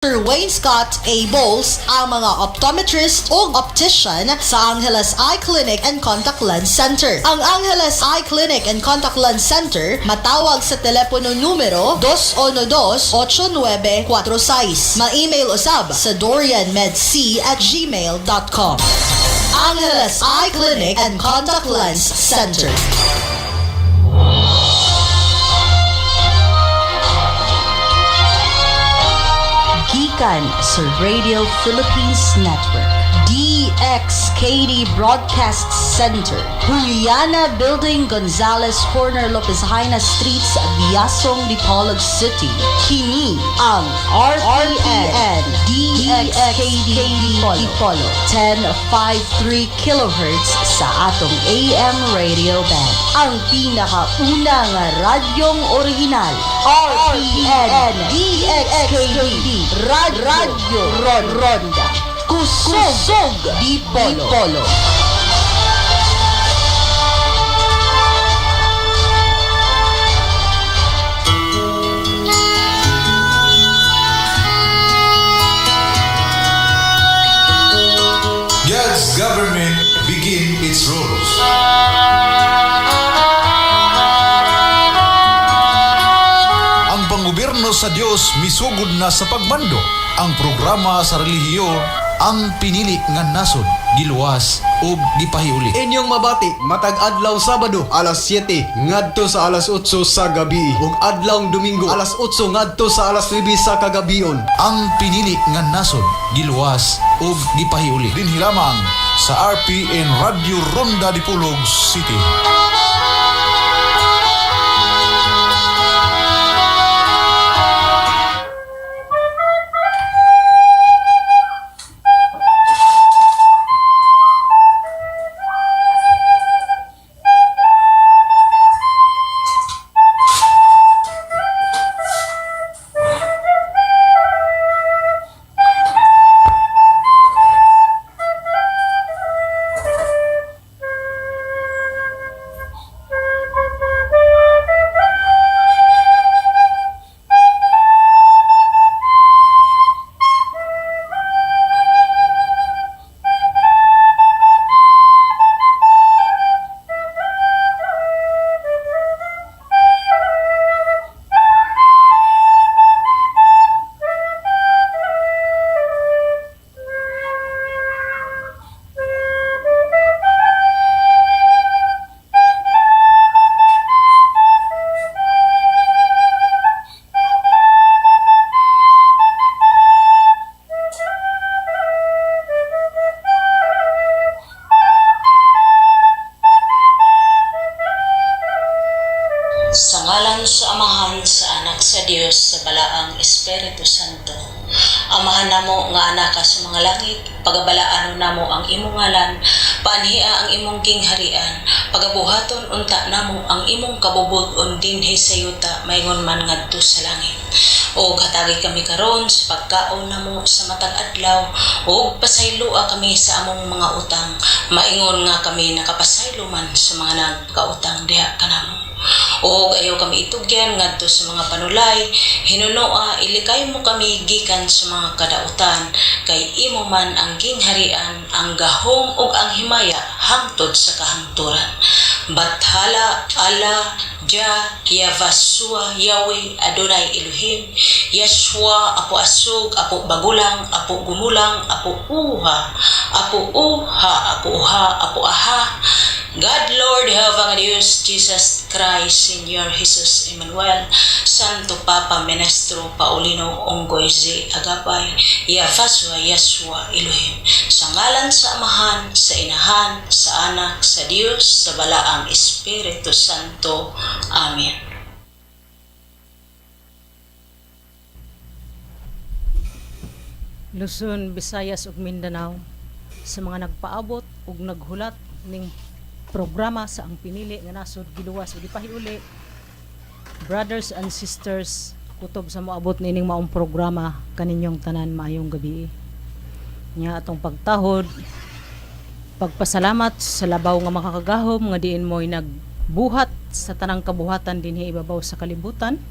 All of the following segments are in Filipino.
Sir Wainscott A. Bowles ang mga optometrist o optician sa Angeles Eye Clinic and Contact Lens Center. Ang Angeles Eye Clinic and Contact Lens Center matawag sa telepono numero 212-8946. Ma-email usab sa dorianmedc@gmail.com. Angeles Eye Clinic and Contact Lens Center. Gikan sa Radio Philippines Network, DXKD Broadcast Center, Juliana Building, Gonzales Corner, Lopez Haina Street sa Biasong, Dipolog City. Kini ang RPN DXKD Dipolog 1053 kHz sa atong AM radio band. Ang pinakauna nga radyong original, RPN DXKD Radio Ronda Kusog Dipolog. God's government begin its rules. Ang panggobyerno sa Dios misugod na sa Pagmando. Ang programa sa relihiyon, ang Piniling Nasud, giluwas ug gipahiuli. Inyong mabati, matag adlaw Sabado, alas 7, ngadto sa alas 8 sa gabi. Ug adlaw Domingo, alas 8 ngadto sa alas 9 sa kagabion. Ang Piniling Nasud, giluwas ug gipahiuli. Dinhi lamang sa RPN Radio Ronda Dipolog City. Sa ngalan sa Amahan, sa Anak, sa Dios, sa Balaang Espiritu Santo. Amahan namo nga anak ka sa mga langit, pagabalaan namo ang imong ngalan, paanhia ang imong gingharian, pagabuhaton unta namo ang imong kabubud-on dinhi sa yuta, maingon man ngadto sa langit. O hatagi kami karon sa pagkaon namo sa matag adlaw, o pasayloa kami sa among mga utang, maingon nga kami nakapasaylo man sa mga nagkautang diha kanamo. O ayaw kami itugyan ngadto sa mga panulay, hinunoa ilikay mo kami gikan sa mga kadautan, kay imo man ang gingharian, ang gahom ug ang himaya hangtod sa kahangturan. Bathala Allah Ja Yavasua Yahweh Adonai Elohim Yeshua Apo Asug Apo Bagulang Apo Gumulang Apo Uha Apo Uha Apo Uha Apo Aha God Lord Jehovah Dios Jesus Christ Señor Jesus Emmanuel Santo Papa Menestro Paulino Onggoy Z Agapay Yavasua Yeshua Elohim sa ngalan sa Amahan, sa Inahan, sa Anak, sa Dios, sa Balaang Espiritu Santo. Amen. Luzon, Visayas ug Mindanao sa mga nagpaabot ug naghulat ning programa sa ang Pinili nga Nasud giluwas ug dipahiuli. Brothers and sisters, kutob sa moabot nining maong programa kaninyong tanan maayong gabi. Nya atong pagtahod, pagpasalamat sa labaw nga makakagahom nga diin mo'y nagbuhat sa tanang kabuhatan dinhi ibabaw sa kalibutan.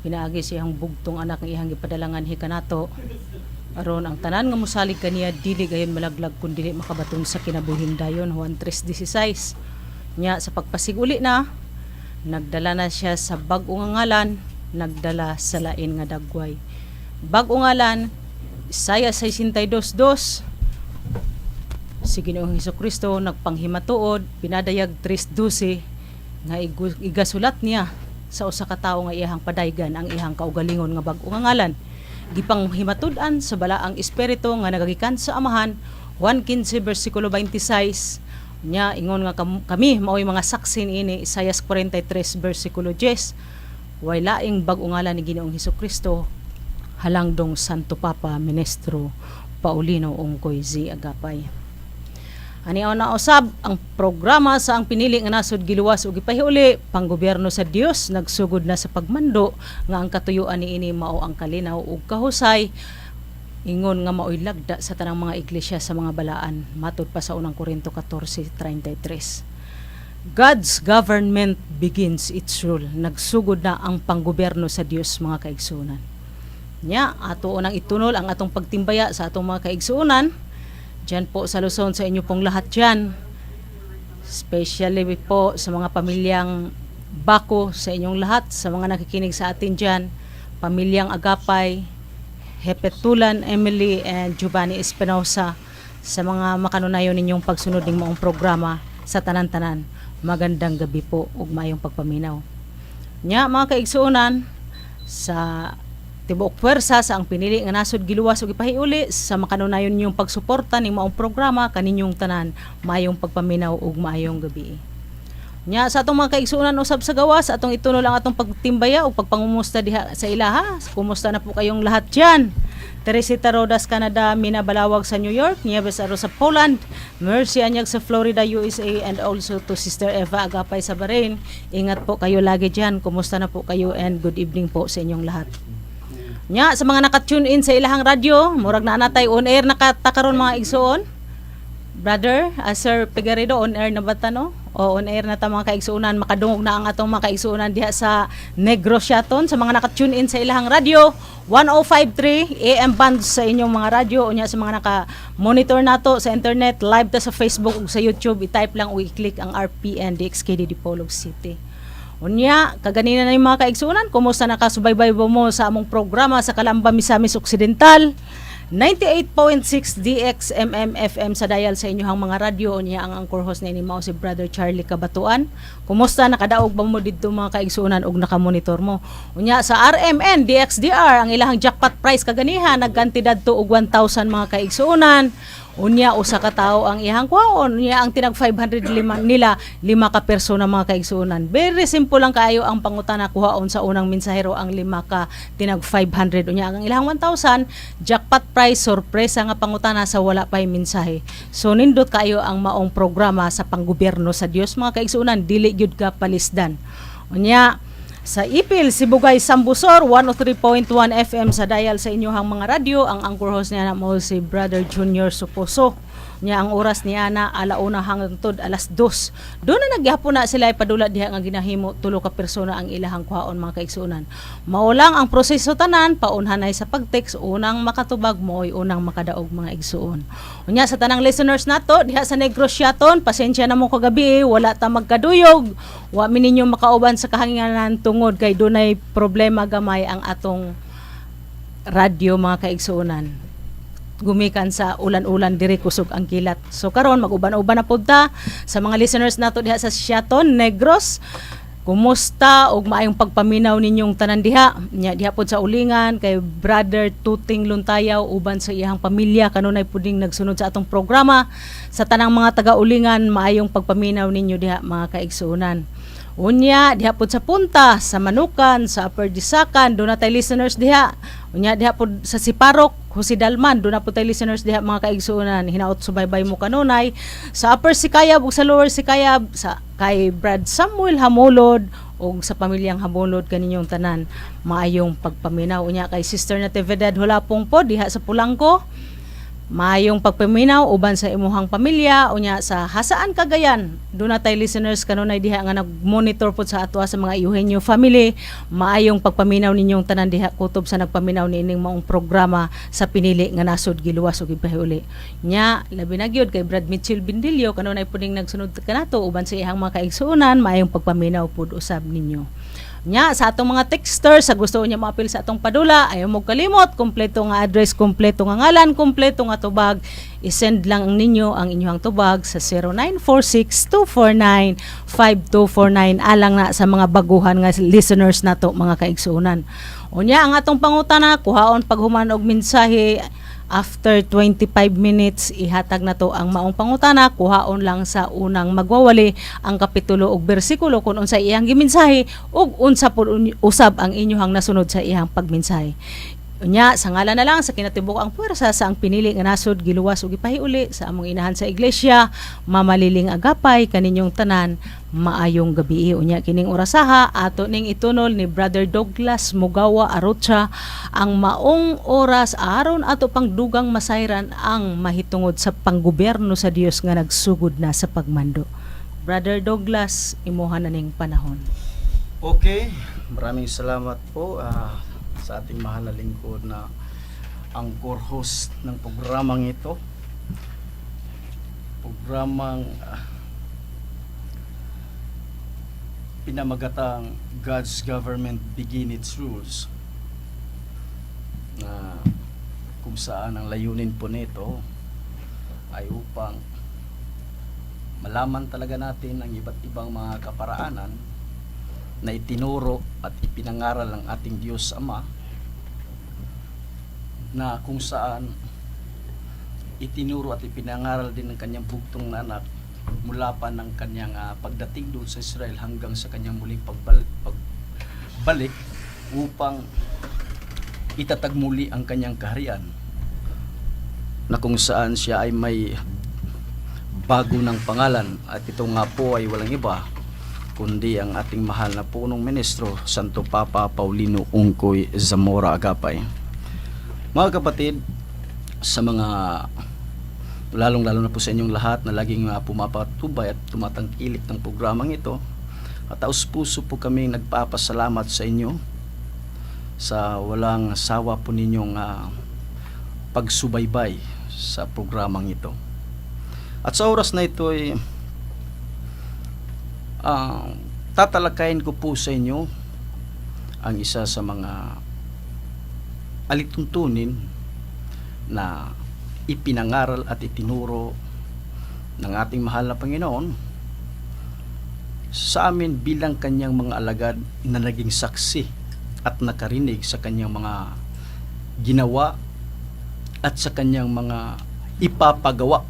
Pinaagi siyang bugtong anak ng iyang gipadalangan hikanato. Aron ang tanan nga mosalig kaniya dili gayon malaglag kun dili makabaton sa kinabuhing dayon. Juan 3:16. Nya sa pagpasiguli na, nagdala na siya sa bag-o nga ngalan, nagdala sa lain nga dagway. Bag-o ngalan, Isaiah 62:2. Si Ginoong Hesukristo nagpanghimatuod, pinadayag 3:12 nga igasulat niya sa usa ka tawo nga iyang padaygan ang iyang kaugalingon nga bag-o nga ngalan. Gipanghimatud-an sa balaang espiritu nga nagagikan sa Amahan. Juan 15 versikulo 26. Nya ingon nga kami mao'y mga saksi niini. Isaiah 43 versikulo 10. Way laing bag-o ngalan ni Ginoong Hesukristo halangdong Santo Papa Ministro Paulino Ongkoy Z. Agapay. Ani na usab ang programa sa ang pinili nga nasud giluwas ug gipahiuli panggobyerno sa Dios nagsugod na sa pagmando nga ang katuyuan niini mao ang kalinaw ug kahusay ingon nga mao'y lagda sa tanang mga iglesia sa mga balaan matud pa sa unang Korinto 14:33. God's government begins its rule. Nagsugod na ang panggobyerno sa Dios mga kaigsuonan. Nya ato unang itunol ang atong pagtimbaya sa atong mga kaigsuonan. Diyan po sa Luzon sa inyo pong lahat dyan. Especially po sa mga pamilyang Bako sa inyong lahat, sa mga nakikinig sa atin dyan. Pamilyang Agapay, Hepetulan, Emily, and Giovanni Espinosa. Sa mga makanunayon ninyong pagsunod ng maong programa sa tanan-tanan. Magandang gabi po ug maayong pagpaminaw. Nya mga kaigsuonan, sa tibuok pwersa sa ang pinili nga nasud giluwas ug ipahiuli sa makanunayon ninyong pagsuporta ning maong programa kaninyong tanan maayong pagpaminaw ug maayong gabi. Nya sa atong mga kaigsuonan usab sa gawas atong itunol ang atong pagtimbaya ug pagpangumusta diha sa ilaha. Kumusta na po kayong lahat diyan? Teresita Rodas, Canada, Mina Balawag sa New York, Nieves Aro sa Poland, Mercy Anyag sa Florida, USA, and also to Sister Eva Agapay sa Bahrain. Ingat po kayo lagi diyan. Kumusta na po kayo and good evening po sa inyong lahat. Nya sa mga naka-tune in sa ilahang radyo, murag na natay on air nakatakaron mga igsuon. Brother, Sir Pegaredo, on air na ba tano? O on air na ta mga kaigsuonan, makadungog na ang atong mga kaigsuonan diha sa Negros Yaton sa mga naka-tune in sa ilahang radyo 1053 AM band sa inyong mga radyo o nya sa mga naka-monitor nato sa internet, live ta sa Facebook ug sa YouTube, i-type lang o i-click ang RPN DXKD Dipolog City. Unya, kaganina na yung mga kaigsuonan, kumusta nakasubaybay mo sa among programa sa Calamba, Misamis Occidental, 98.6 DXMM FM sa dial sa inyong mga radyo. Unya, ang anchor host na inimao si Brother Charlie Kabatuan. Kumusta, nakadaog ba mo dito mga kaigsuonan ug nakamonitor mo? Unya, sa RMN, DXDR, ang ilahang jackpot prize kaganiha, nagkantidad to og 1,000 mga kaigsuonan. Unya usa ka tawo ang ihang kwaon, unya ang tinag 500 nila 5 ka persona mga kaigsuonan. Very simple lang kaayo ang pangutana kuhaon sa unang mensahero ang 5 ka tinag 500. Unya ang ilahang 1,000 jackpot prize sorpresa nga pangutana sa wala pay mensahe. So nindot kaayo ang maong programa sa panggobyerno sa Dios mga kaigsuonan, dili gyud ka palisdan. Unya sa Ipil, Sibugay, Sambusor, 103.1 FM sa dial sa inyong mga radyo. Ang anchor host niya na mo si Brother Junior Suposo. Niya ang oras niya na alauna hanggang tod 2:00. Doon na nagyapon na sila ipadula diha nga ginahimo 3 ka persona ang ilahang kwaon mga kaigsuonan. Maulang ang proseso tanan, paunhanay sa pag-text, unang makatubag mo'y unang makadaog mga igsuon. Unya sa tanang listeners nato diha sa Negros Yaton, pasensya na mo kagabi, wala ta magkaduyog. Wa mi ninyo makauban sa kahanginan tungod kay dunay problema gamay ang atong radyo mga kaigsuonan. Gumikan sa ulan-ulan diri kusog ang kilat. So karon mag-uban-uban na pud ta sa mga listeners nato diha sa Yaton, Negros. Kumusta og maayong pagpaminaw ninyong tanan diha? Nya diha pod sa ulingan kay Brother Tuting Luntayaw uban sa iyang pamilya kanunay puding nagsunod sa atong programa. Sa tanang mga taga-ulingan, maayong pagpaminaw ninyo diha mga kaigsuonan. Unya diha pod sa Punta, sa Manukan, sa Upper Disakan, do na tay listeners diha. Unya diha pod sa Siparok, Jose Dalman, do na pod tay listeners diha mga kaigsuonan. Hinaot subaybay mo kanunay sa Upper Sikayab ug sa Lower Sikayab, sa kay Brad Samuel Hamulod ug sa pamilyang Hamulod kaninyong tanan. Maayong pagpaminaw unya kay Sister Natividad Hulapong pod diha sa Pulangko. Maayong pagpaminaw uban sa imuhang pamilya unya sa hasaan Cagayan. Doon natay listeners kanunay diha nga nagmonitor pod sa atwa sa mga Eugenio family. Maayong pagpaminaw ninyong tanan diha kutob sa nagpaminaw niining maong programa sa pinili nga nasud giluwas ug ipahiuli. Nya labi na gyud kay Brad Mitchell Bindilio kanunay puding nagsunod kanato uban sa iyang mga kaigsuonan, maayong pagpaminaw pod usab ninyo. Nya sa atong mga texter sa gusto niya maapil sa atong padula, ayaw mo kalimot, kompleto nga address, kompleto nga ngalan, kompleto nga tubag, isend lang ninyo ang inyong tubag sa 0946-249-5249 alang na sa mga baguhan nga listeners nato mga kaigsuonan. Unya ang atong pangutana, kuhaon paghuman og mensahe. After 25 minutes, ihatag na to ang maong pangutana, kuhaon lang sa unang magwawali ang kapitulo ug bersikulo kung unsa iyang gimensahe ug unsa pud usab ang inyong nasunod sa iyang pagmensahe. Unya, sa ngalan na lang sa kinatibuk ang puwersa sa ang pinili nga nasud giluwas ug ipahiuli sa among inahan sa iglesia, mamaliling agapay kaninyong tanan, maayong gabi. Unya kining orasaha ato ning itunol ni Brother Douglas Mugawa Arocha ang maong oras aron ato pang dugang masayran ang mahitungod sa panggobyerno sa Dios nga nagsugod na sa Pagmando. Brother Douglas, imuha na ning panahon. Okay, maraming salamat po sa ating mahal na lingkod na ang core host ng programang ito. Programang pinamagatang God's Government Begin Its Rules, na kung saan ang layunin po nito ay upang malaman talaga natin ang iba't ibang mga kaparaanan na itinuro at ipinangaral ng ating Diyos Ama, na kung saan itinuro at ipinangaral din ng kanyang bugtong na anak mula pa ng kanyang pagdating doon sa Israel hanggang sa kanyang muling pagbalik upang itatag muli ang kanyang kaharian, na kung saan siya ay may bago ng pangalan, at ito nga po ay walang iba kundi ang ating mahal na punong ministro, Santo Papa Paulino Ungkoy Zamora Agapay. Mga kapatid, sa mga lalong-lalo na po sa inyong lahat na laging pumapatubay at tumatangkilik ng programang ito, at taus-puso po kami nagpapasalamat sa inyo sa walang sawa po ninyong pagsubaybay sa programang ito. At sa oras na ito ay tatalakayin ko po sa inyo ang isa sa mga alituntunin na ipinangaral at itinuro ng ating mahal na Panginoon sa amin bilang kanyang mga alagad na naging saksi at nakarinig sa kanyang mga ginawa at sa kanyang mga ipapagawa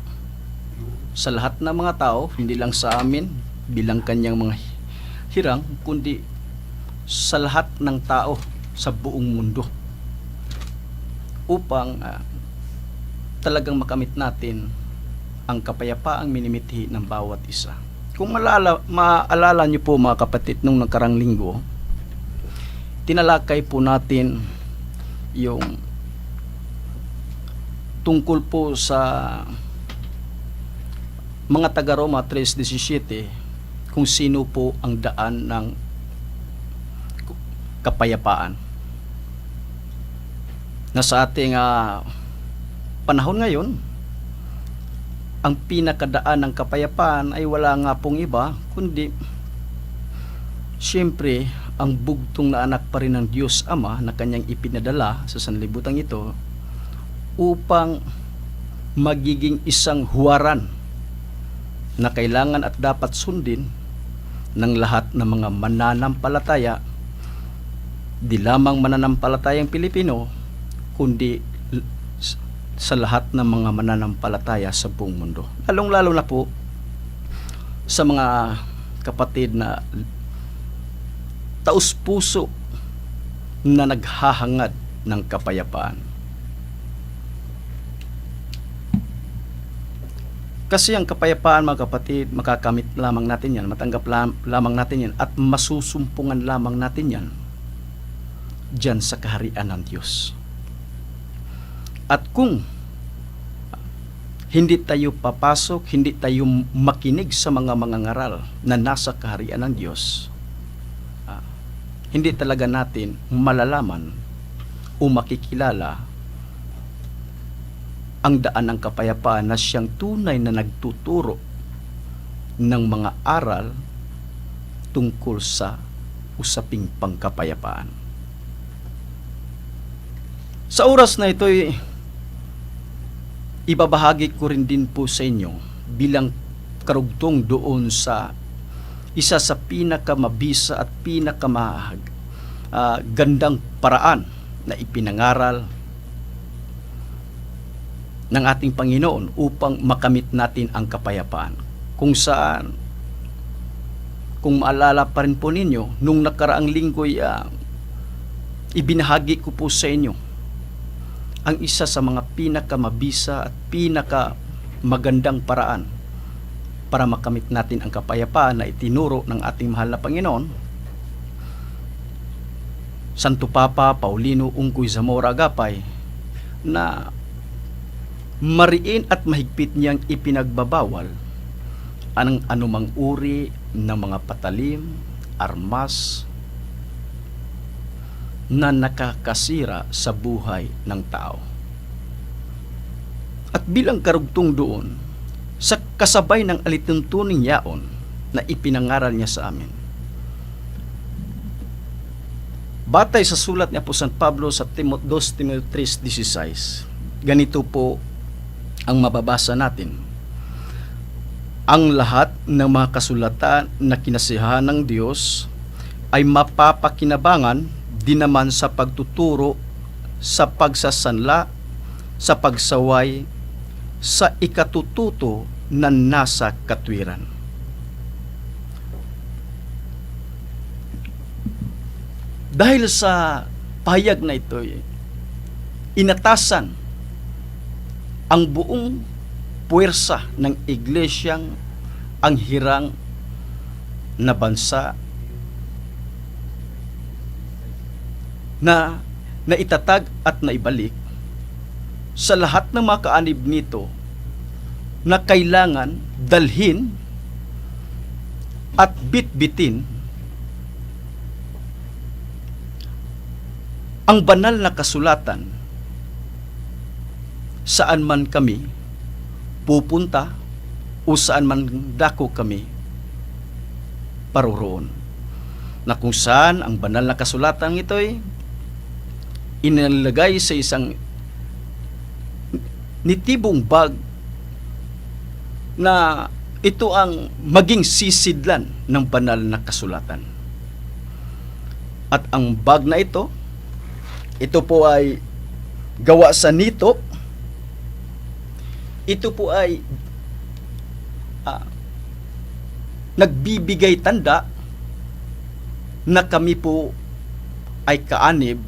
sa lahat ng mga tao, hindi lang sa amin bilang kanyang mga hirang, kundi sa lahat ng tao sa buong mundo, upang talagang makamit natin ang kapayapaang minimithi ng bawat isa. Kung maalala nyo po mga kapatid, nung nakarang linggo, tinalakay po natin yung tungkol po sa mga taga-Roma 3:17, kung sino po ang daan ng kapayapaan. Na sa ating panahon ngayon, ang pinakadaan ng kapayapaan ay wala nga pong iba kundi siyempre ang bugtong na anak pa rin ng Diyos Ama na kanyang ipinadala sa sanlibutan ito upang magiging isang huwaran na kailangan at dapat sundin ng lahat ng mga mananampalataya, di lamang mananampalatayang Pilipino kundi sa lahat ng mga mananampalataya sa buong mundo. Lalong-lalo na po sa mga kapatid na taus-puso na naghahangad ng kapayapaan. Kasi ang kapayapaan, mga kapatid, makakamit lamang natin yan, matanggap lamang natin yan, at masusumpungan lamang natin yan dyan sa kaharian ng Diyos. At kung Hindi tayo papasok, hindi tayo makinig sa mga mangangaral na nasa kaharian ng Diyos. Hindi talaga natin malalaman o makikilala ang daan ng kapayapaan na siyang tunay na nagtuturo ng mga aral tungkol sa usaping pangkapayapaan. Sa oras na ito'y ibabahagi ko rin din po sa inyo bilang karugtong doon sa isa sa pinakamabisa at gandang paraan na ipinangaral ng ating Panginoon upang makamit natin ang kapayapaan. Kung saan, kung maalala pa rin po ninyo, nung nakaraang linggo'y ibinahagi ko po sa inyo ang isa sa mga pinakamabisa at pinakamagandang paraan para makamit natin ang kapayapaan na itinuro ng ating mahal na Panginoon, Santo Papa Paulino Ungkoy Zamora Agapay, na mariin at mahigpit niyang ipinagbabawal ang anumang uri ng mga patalim, armas, na nakakasira sa buhay ng tao. At bilang karugtong doon, sa kasabay ng alituntuning yaon na ipinangaral niya sa amin, batay sa sulat ni Apostol Pablo sa 2 Timoteo 3:16, ganito po ang mababasa natin: ang lahat ng mga kasulatan na kinasiyahan ng Diyos ay mapapakinabangan din naman sa pagtuturo, sa pagsasanla, sa pagsaway, sa ikatututo na nasa katwiran. Dahil sa pahayag na ito, inatasan ang buong puwersa ng iglesyang ang hirang na bansa na naitatag at naibalik sa lahat ng mga kaanib nito na kailangan dalhin at bitbitin ang banal na kasulatan saan man kami pupunta o saan man dako kami paroroon, na kung saan ang banal na kasulatan ito'y inilagay sa isang nitibong bag na ito ang maging sisidlan ng banal na kasulatan. At ang bag na ito po ay gawa sa nito. Ito po ay nagbibigay tanda na kami po ay kaanib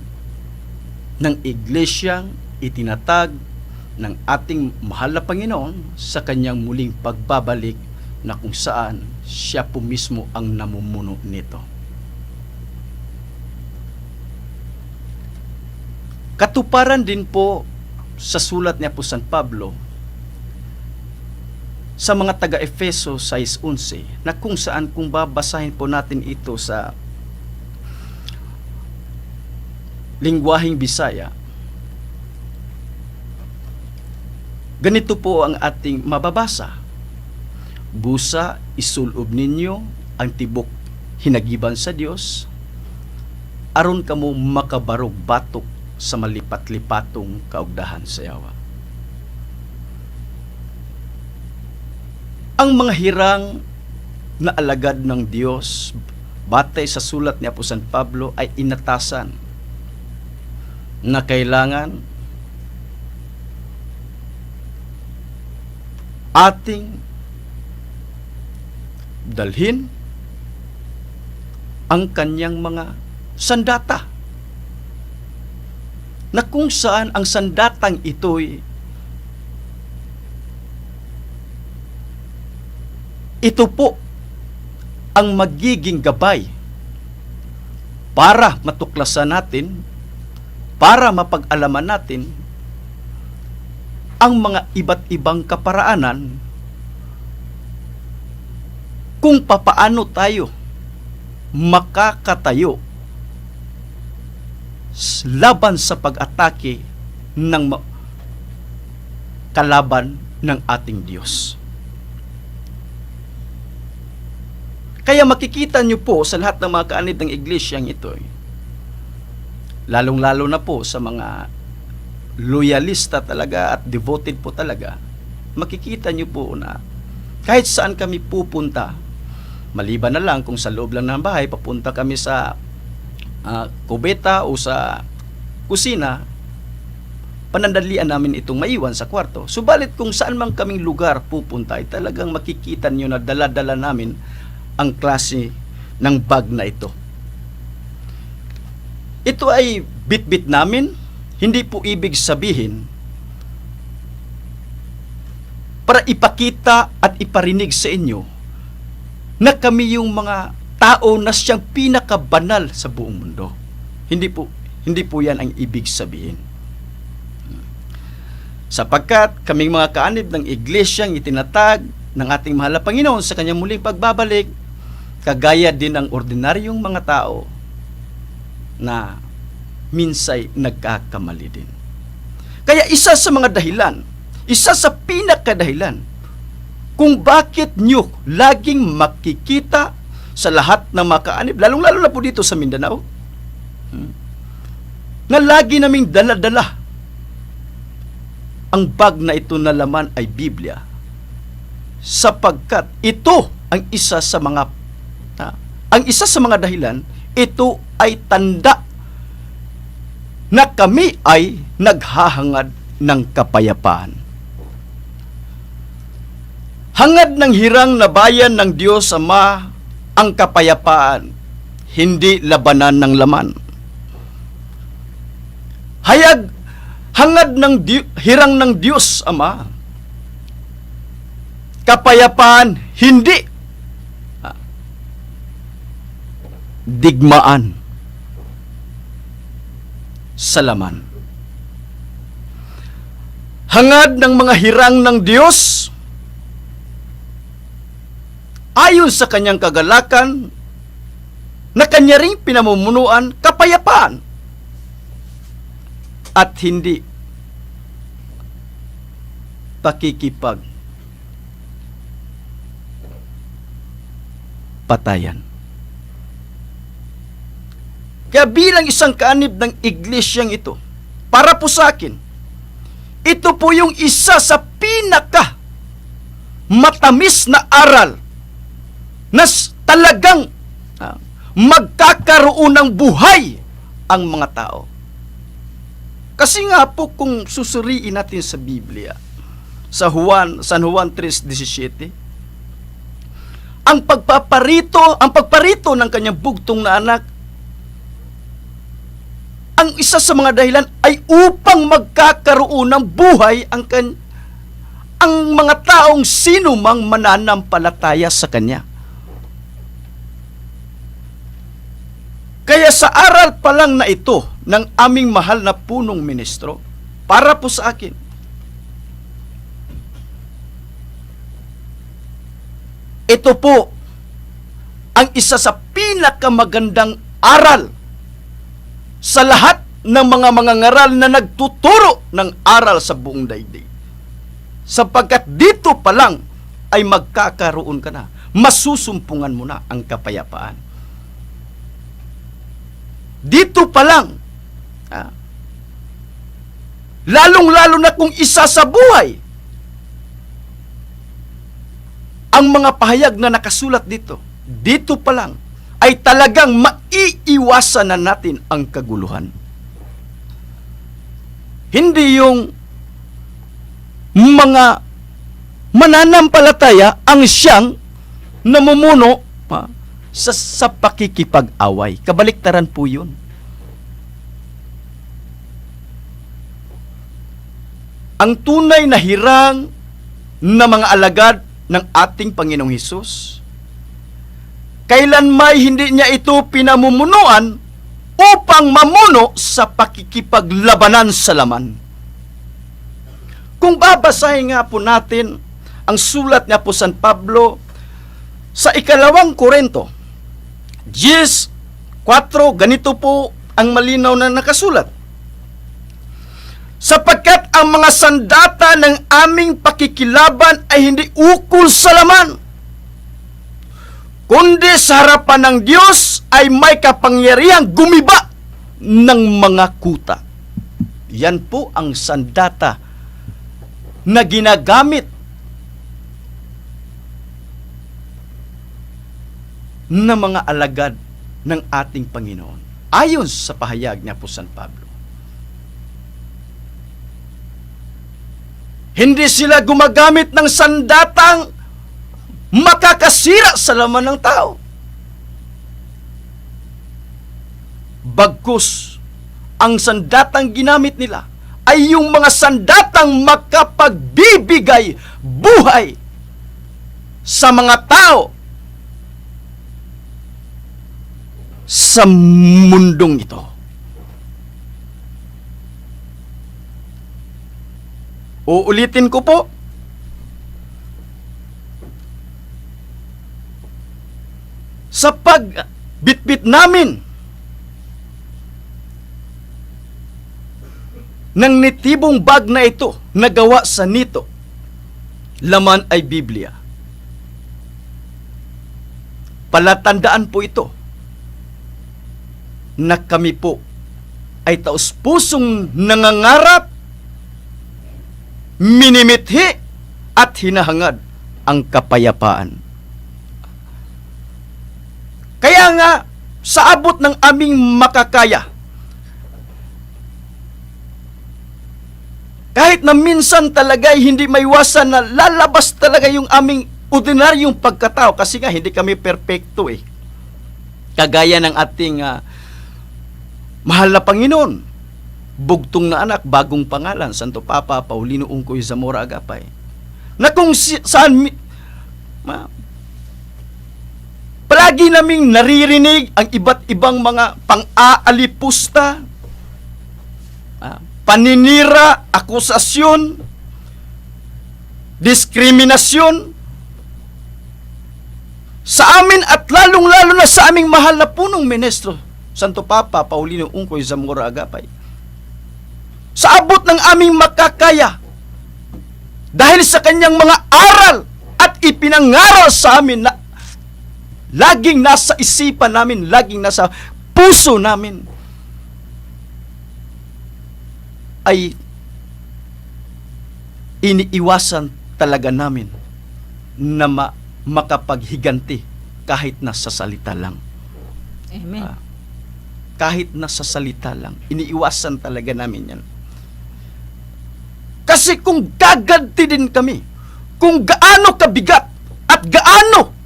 ng iglesyang itinatag ng ating mahal na Panginoon sa kanyang muling pagbabalik, na kung saan siya po mismo ang namumuno nito. Katuparan din po sa sulat ni Apostol Pablo sa mga taga-Efeso 6:11, na kung saan, kung babasahin po natin ito sa lingwaheng Bisaya, ganito po ang ating mababasa: busa isulob ninyo ang tibok hinagiban sa Dios, aron kamo makabarog batok sa malipat-lipatong kaugdahan sa yawa. Ang mga hirang na alagad ng Diyos, batay sa sulat ni Apostol Pablo, ay inatasan na kailangan ating dalhin ang kanyang mga sandata, na kung saan ang sandatang ito'y ito po ang magiging gabay para matuklasan natin, para mapag-alaman natin ang mga iba't ibang kaparaanan kung papaano tayo makakatayo laban sa pag-atake ng kalaban ng ating Diyos. Kaya makikita nyo po sa lahat ng mga kaanib ng iglesyang ito, lalong-lalo na po sa mga loyalista talaga at devoted po talaga, makikita nyo po na kahit saan kami pupunta, maliban na lang kung sa loob lang ng bahay, papunta kami sa kubeta o sa kusina, panandalian namin itong maiwan sa kwarto. Subalit kung saan man kaming lugar pupunta, ay talagang makikita nyo na dala-dala namin ang klase ng bag na ito. Ito ay bit-bit namin, hindi po ibig sabihin para ipakita at iparinig sa inyo na kami yung mga tao na siyang pinakabanal sa buong mundo. Hindi po yan ang ibig sabihin. Sapagkat kaming mga kaanib ng iglesyang itinatag ng ating mahal na Panginoon sa kanyang muling pagbabalik, kagaya din ng ordinaryong mga tao na minsay nagkakamali din. Kaya isa sa mga dahilan, isa sa pinakadahilan kung bakit nyo laging makikita sa lahat ng mga kaanib, lalong-lalo na po dito sa Mindanao, na lagi naming dala-dala ang bag na ito na laman ay Biblia, sapagkat ito ang isa sa mga dahilan, ito ay tanda na kami ay naghahangad ng kapayapaan. Hangad ng hirang na bayan ng Diyos Ama ang kapayapaan, hindi labanan ng laman. Hangad ng hirang ng Diyos Ama, kapayapaan, hindi digmaan sa laman. Hangad ng mga hirang ng Diyos, ayon sa kanyang kagalakan na kanya ring pinamumunuan, kapayapaan at hindi pakikipag patayan. Kaya bilang isang kaanib ng iglesyang ito, para po sa akin, ito po yung isa sa pinaka matamis na aral na talagang magkakaroon ng buhay ang mga tao. Kasi nga po kung susuriin natin sa Biblia, sa San Juan 3:17, ang pagparito ng kanyang bugtong na anak, ang isa sa mga dahilan ay upang magkakaroon ng buhay ang mga taong sino mang mananampalataya sa kanya. Kaya sa aral pa lang na ito ng aming mahal na punong ministro, para po sa akin, ito po ang isa sa pinakamagandang aral sa lahat ng mga mangangaral na nagtuturo ng aral sa buong daigdig. Sapagkat dito pa lang ay magkakaroon ka na, masusumpungan mo na ang kapayapaan. Dito pa lang, lalong-lalo na kung isa sa buhay ang mga pahayag na nakasulat dito pa lang ay talagang maiiwasan na natin ang kaguluhan. Hindi yung mga mananampalataya ang siyang namumuno sa pakikipag-away. Kabaliktaran po yun. Ang tunay na hirang na mga alagad ng ating Panginoong Hesus, kailan may hindi niya ito pinamumunuan upang mamuno sa pakikipaglabanan sa laman. Kung babasahin nga po natin ang sulat niya po San Pablo sa 2 Korinto 10:4, ganito po ang malinaw na nakasulat. Sapagkat ang mga sandata ng aming pakikilaban ay hindi ukol sa laman, kundi sa harapan ng Diyos ay may kapangyarihang gumiba ng mga kuta. Yan po ang sandata na ginagamit na mga alagad ng ating Panginoon. Ayon sa pahayag niya po San Pablo. Hindi sila gumagamit ng sandatang makakasira sa laman ng tao. Bagkus, ang sandatang ginamit nila ay yung mga sandatang makapagbibigay buhay sa mga tao sa mundong ito. Uulitin ko po. Sa pagbitbit namin ng nitibong bag na ito na gawa sa nito, laman ay Biblia. Palatandaan po ito na kami po ay taus-pusong nangangarap, minimithi at hinahangad ang kapayapaan. Kaya nga, sa abot ng aming makakaya, kahit na minsan talaga hindi maiwasan na lalabas talaga yung aming ordinaryong pagkatao, kasi nga hindi kami perpekto eh. Kagaya ng ating mahal na Panginoon, bugtong na anak, bagong pangalan, Santo Papa Paulino Ungkoy Zamora Agapay, na kung saan palagi naming naririnig ang iba't ibang mga pang-aalipusta, paninira, akusasyon, diskriminasyon sa amin at lalong-lalo na sa aming mahal na punong ministro, Santo Papa Paulino Ungkoy Zamora Agapay. Sa abot ng aming makakaya, dahil sa kanyang mga aral at ipinangaral sa amin na laging nasa isipan namin, laging nasa puso namin, ay iniiwasan talaga namin na makapaghiganti kahit nasa salita lang. Amen. Kahit nasa salita lang, iniiwasan talaga namin yan. Kasi kung gaganti din kami, kung gaano kabigat at gaano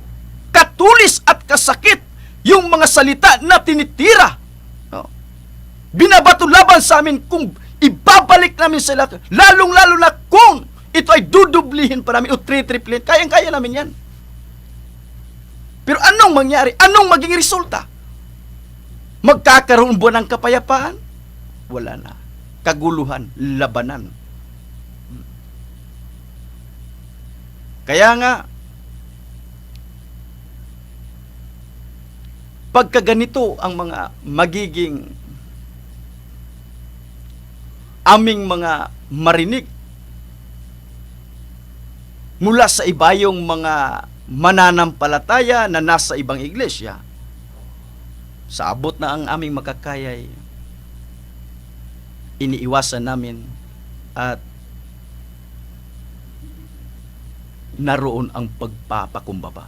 katulis at kasakit yung mga salita na tinitira, binabato laban sa amin, kung ibabalik namin sila, lalong-lalo na kung ito ay dudublihin pa namin o tritriplihin, kayang-kaya namin yan. Pero anong mangyari? Anong maging resulta? Magkakaroon ba ng kapayapaan? Wala na. Kaguluhan, labanan. Kaya nga, pagka ganito ang mga magiging aming mga marinig mula sa ibayong mga mananampalataya na nasa ibang iglesia, sa abot na ang aming makakayay, iniiwasan namin at naroon ang pagpapakumbaba.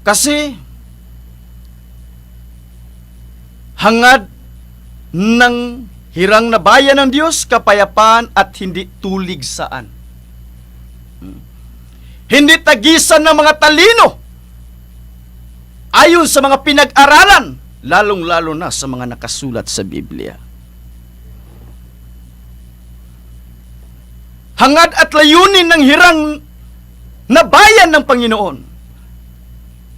Kasi hangad ng hirang na bayan ng Diyos, kapayapaan at hindi tuligsaan. Hindi tagisan ng mga talino ayon sa mga pinag-aralan, lalong-lalo na sa mga nakasulat sa Biblia. Hangad at layunin ng hirang na bayan ng Panginoon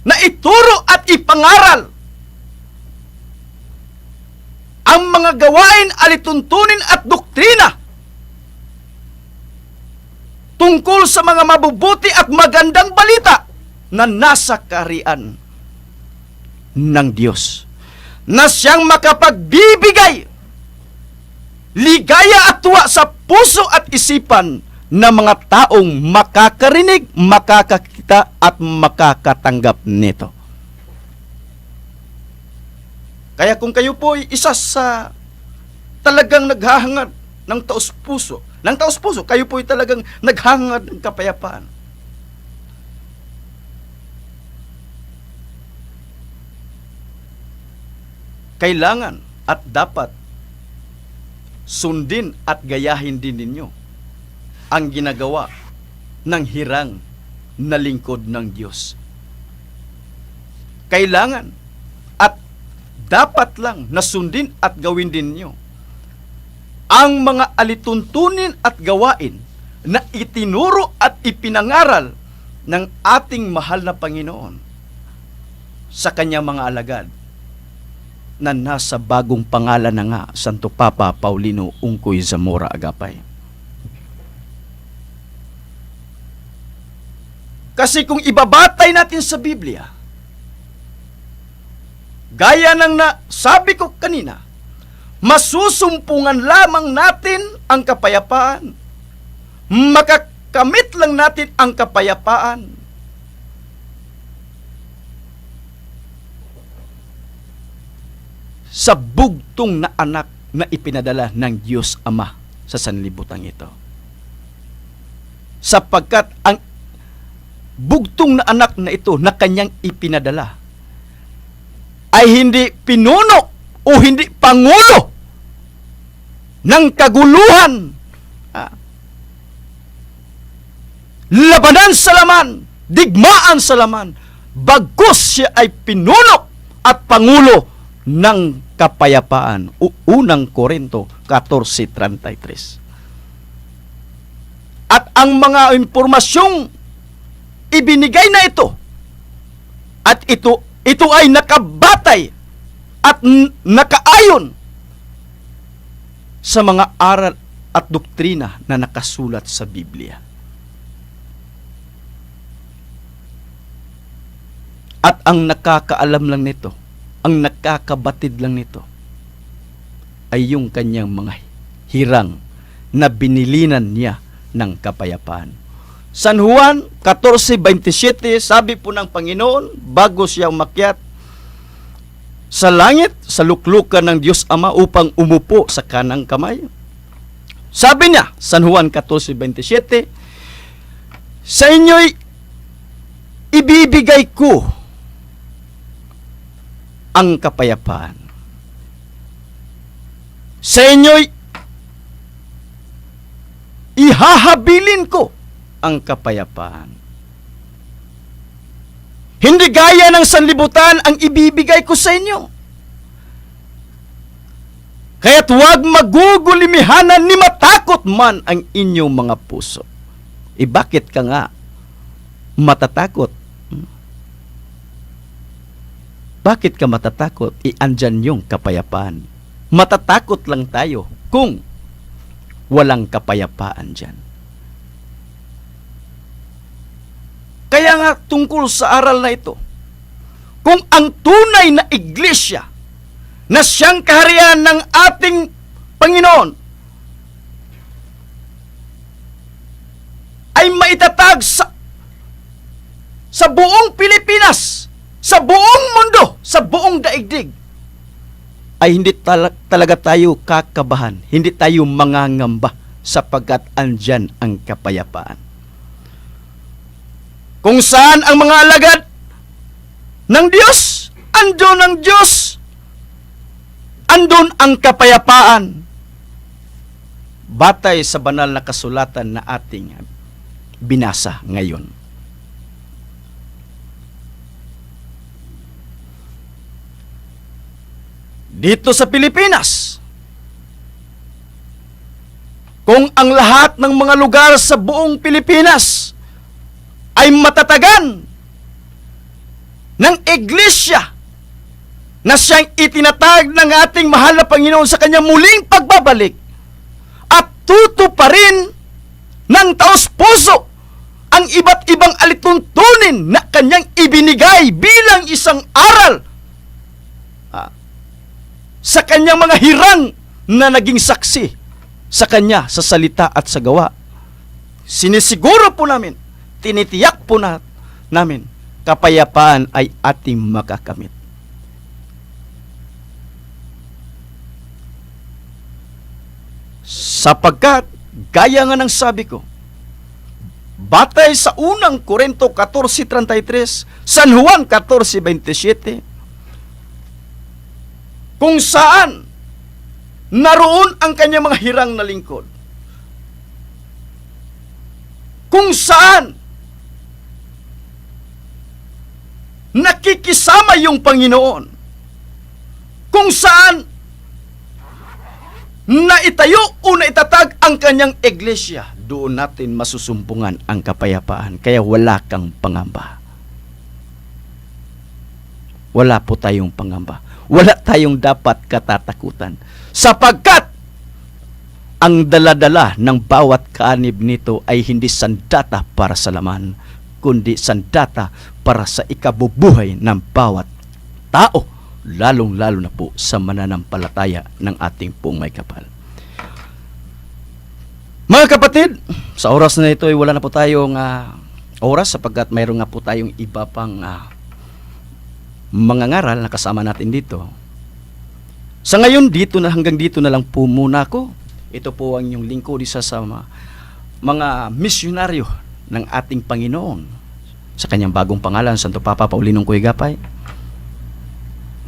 na ituro at ipangaral ang mga gawain, alituntunin at doktrina tungkol sa mga mabubuti at magandang balita na nasa kaharian ng Diyos, na siyang makapagbibigay ligaya at tuwa sa puso at isipan ng mga taong makakarinig, makakakita at makakatanggap nito. Kaya kung kayo po ay isa sa talagang naghahangad ng taos-puso, kayo po ay talagang naghahangad ng kapayapaan, kailangan at dapat sundin at gayahin din ninyo ang ginagawa ng hirang na lingkod ng Diyos. Kailangan at dapat lang na sundin at gawin din ninyo ang mga alituntunin at gawain na itinuro at ipinangaral ng ating mahal na Panginoon sa kanyang mga alagad na nasa bagong pangalan na nga, Santo Papa Paulino Ungkoy Zamora Agapay. Kasi kung ibabatay natin sa Biblia, gaya ng sabi ko kanina, masusumpungan lamang natin ang kapayapaan, makakamit lang natin ang kapayapaan sa bugtong na anak na ipinadala ng Diyos Ama sa sanlibutan ito. Sapagkat ang bugtong na anak na ito na kanyang ipinadala ay hindi pinuno o hindi pangulo ng kaguluhan, labanan sa laman, digmaan sa laman, bagkus siya ay pinuno at pangulo ng kapayapaan. Unang Korinto 14:33. At ang mga impormasyong ibinigay na ito, at ito ay nakabatay at nakaayon sa mga aral at doktrina na nakasulat sa Biblia. At ang nakakaalam lang nito, ang nakakabatid lang nito, ay yung kanyang mga hirang na binilinan niya ng kapayapaan. San Juan 14:27, sabi po ng Panginoon bago siya umakyat sa langit, sa luklukan ng Diyos Ama upang umupo sa kanang kamay. Sabi niya, San Juan 14:27, sa inyo'y ibibigay ko ang kapayapaan. Sa inyo'y ihahabilin ko ang kapayapaan. Hindi gaya ng sanlibutan ang ibibigay ko sa inyo. Kaya't huwag magugulimihanan ni matakot man ang inyong mga puso. Bakit ka nga matatakot? Bakit ka matatakot? Andyan yung kapayapaan. Matatakot lang tayo kung walang kapayapaan dyan. Kaya nga tungkol sa aral na ito, kung ang tunay na iglesia na siyang kaharian ng ating Panginoon ay maitatag sa buong Pilipinas, sa buong mundo, sa buong daigdig, ay hindi talaga tayo kakabahan, hindi tayo mangangamba sapagkat andyan ang kapayapaan. Kung saan ang mga alagad ng Diyos, andun ang Diyos, andun ang kapayapaan. Batay sa banal na kasulatan na ating binasa ngayon. Dito sa Pilipinas, kung ang lahat ng mga lugar sa buong Pilipinas ay matatagan ng iglesia na siyang itinatag ng ating mahal na Panginoon sa kanyang muling pagbabalik at tutuparin ng taos puso ang iba't ibang alituntunin na kanyang ibinigay bilang isang aral sa kanyang mga hirang na naging saksi sa kanya sa salita at sa gawa. Sinisiguro po namin, tinitiyak po namin, kapayapaan ay ating makakamit. Sapagkat, gaya nga ng sabi ko, batay sa unang Korinto 14:33, San Juan 14:27, kung saan naroon ang kanyang mga hirang na lingkod, kung saan nakikisama yung Panginoon, kung saan naitayo o naitatag ang kanyang iglesia, doon natin masusumpungan ang kapayapaan. Kaya wala kang pangamba. Wala po tayong pangamba. Wala tayong dapat katatakutan. Sapagkat ang daladala ng bawat kaanib nito ay hindi sandata para sa laman, kundi sandata para sa ikabubuhay ng bawat tao, lalong-lalo na po sa mananampalataya ng ating pong may kapal. Mga kapatid, sa oras na ito ay wala na po tayong oras sapagkat mayroon nga po tayong iba pang mga ngaral na kasama natin dito. Sa ngayon, hanggang dito na lang po muna ako. Ito po ang inyong lingkod, isa sa mga misyonaryo ng ating Panginoon. Sa kanyang bagong pangalan, Santo Papa Paulinong Kuygapay.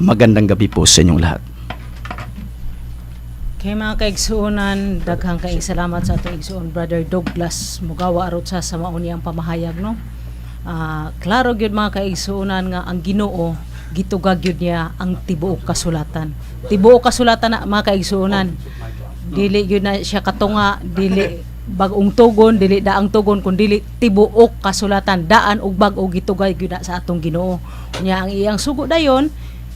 Magandang gabi po sa inyong lahat. Kay mga kaigsuonan, daghang kaing salamat sa atong igsuon Brother Douglas Mugawa Arocha sa mauni ang pamahayag, no. Klaro gyud mga kaigsuonan nga ang Ginoo gitugag gyud niya ang tibuok kasulatan. Tibuok kasulatan na mga kaigsuonan. Dili gyud na siya katunga, dili bag-ong tugon, dili daang tugon, kun dili tibuok kasulatan, daan ug bag-o gitugay gyud na sa atong Ginoo. Nya ang iyang sugo dayon,